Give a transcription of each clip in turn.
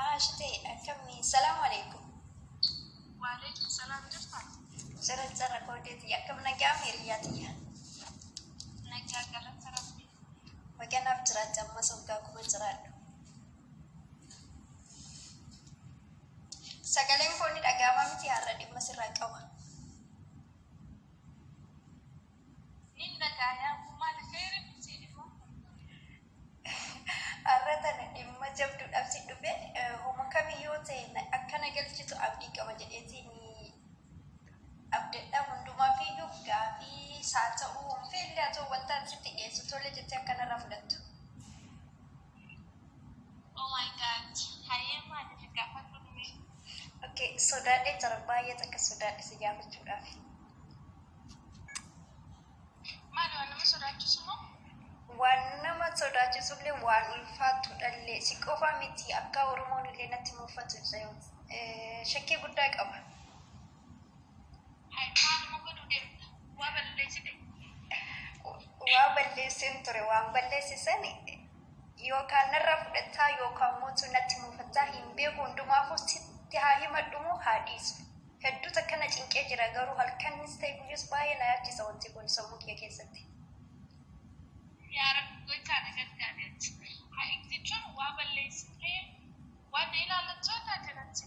Ashte akkamii salaamu alaikum. Waalaikum salam jirta. Jara kodeeti akkam nagaa hiriyaatiya. Nagaa galata rabbi. Waganaaf jiraatti amma songaa kuma jiraadhu. Sagaleen koo ni dhaga'ama miti har'a dhimma sirraa qaba. Ni dhaga'aa maal feere miti dhimma. Har'a tana dhimma jabduudhaaf si dhufe homo kamiyyoo ta'e akkana galchitu abdii qaba jedheetiin abdadhaa hundumaa fiiyyuu gaafii saa ta'uu feellee haa ta'u wanta sitti dhiyeessu tole jettee akkanarraa fudhattu. Oh my god. Hayyee maaliif gaafatu dhume? Okay, sodaadhee jara baay'ee takka sodaadhe si gaafachuudhaaf. Maali waan nama sodaachisu moo? Waan nama sodaachisullee waan ulfaattuudhallee si qofaa miti akka Oromoon illee natti muufatu shakkii guddaa qaba. Maaluma godhuu deemta? Waa balleessite? Waa balleessin ture waan balleessisan yookaan narraa fudhataa yookaan mootuu natti muufataa hin beeku hundumaafuu sitti haa himadhumoo haa dhiisu. Hedduu takka na cinqee jira garuu halkanis ta'e guyyus baay'ee na yaachisa wanti kun sammuu kee keessatti. Yaa rabbi gochaadha gargaareetti. Haa jechuun waa balleessitee waan na ilaallachuu taate natti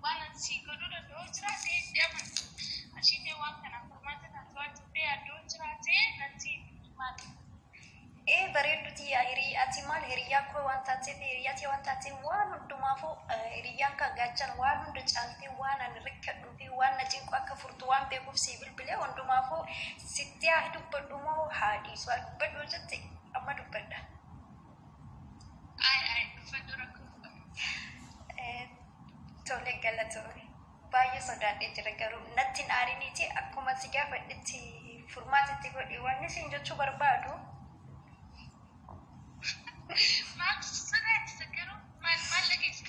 waan asii godhuu danda'u jiraate deeman. Ashiitee waan kanaaf furmaata taate waan tuttee yaaddoo jiraate natti maali? Bareedduti hiriyaati maal hiriyaa koo waan taateef hiriyaati waan taateef waan hundumaafuu hiriyaan kan gaachan waan hunda caaltee waan ani rikkadhuu fi waan na cinqu akka furtu waan beekuuf si bilbilee hundumaafuu sitti haa dubbadhu moo haa dhiisu haa dubbadhu jette amma dubbadha. Dubbadhu rakkoo. Tole galatoome baay'ee sodaadhee jira garuu natti hin aariniiti akkuma si gaafadhetti furmaatitti godhi waan isin jechuu barbaadu. Maal sodaachisa garuu maal dhageessa?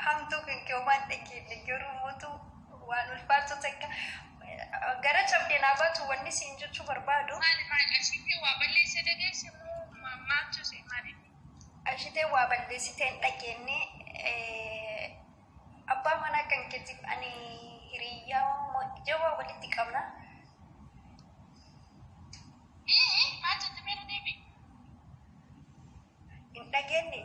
Hamtuu kan kee waan dhageelle garuu mootuu waan ulfaatu takka gara cabdee naa baatu wanni isin jechuu barbaadu. Maali ashiitee waa balleessee dhageesse moo maaltu se maali? Ashitee waa balleessitee hin dhageenye abbaa manaa kan keetiif ani hiriyaa jawaa walitti qabna. Maal jette meera deebi? Hin dhageenye.